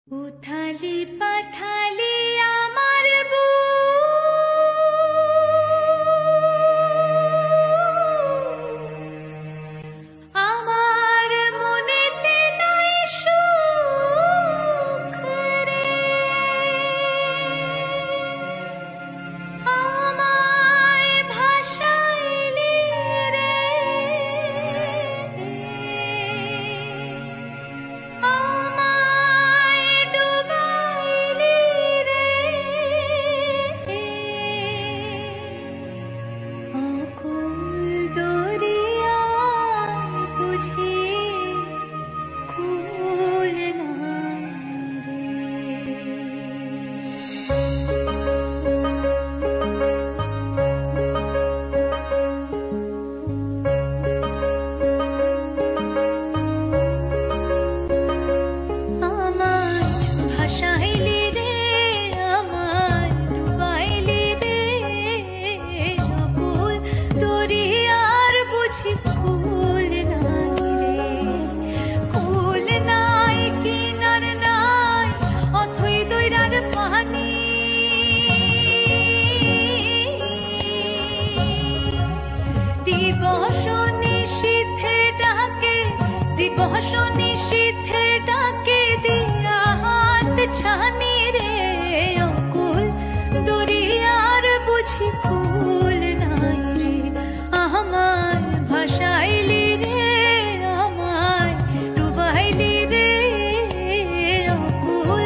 উথালি পাথালি আমার আমার মনেতে নাই সুখ রে, আমায় ভাসাইলি রে, আমায় ডুবাইলি রে, অকুল দরিয়ায় বুঝি কুল নাই রে। আমায় ভাসাইলি রে, আমায় ডুবাইলি রে, অকুল দরিয়ার বুঝি কুল নাই রে। কুল নাই, কিনার নাই, অথই দইরার পানি। দিবস নিশীথে ডাকে, দিবস নিশীথে ডাকে দিয়া হাত ছানি রে, অকুল দরিয়ার বুঝি কুল নাই রে। আমায় ভাসাইলি রে, আমায় ডুবাইলি রে, অকুল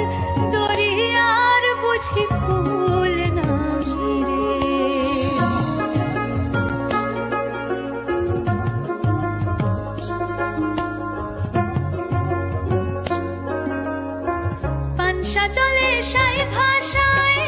দরিয়ার বুঝি কুল নাই রে। পানসা জলে সাই ভাষায়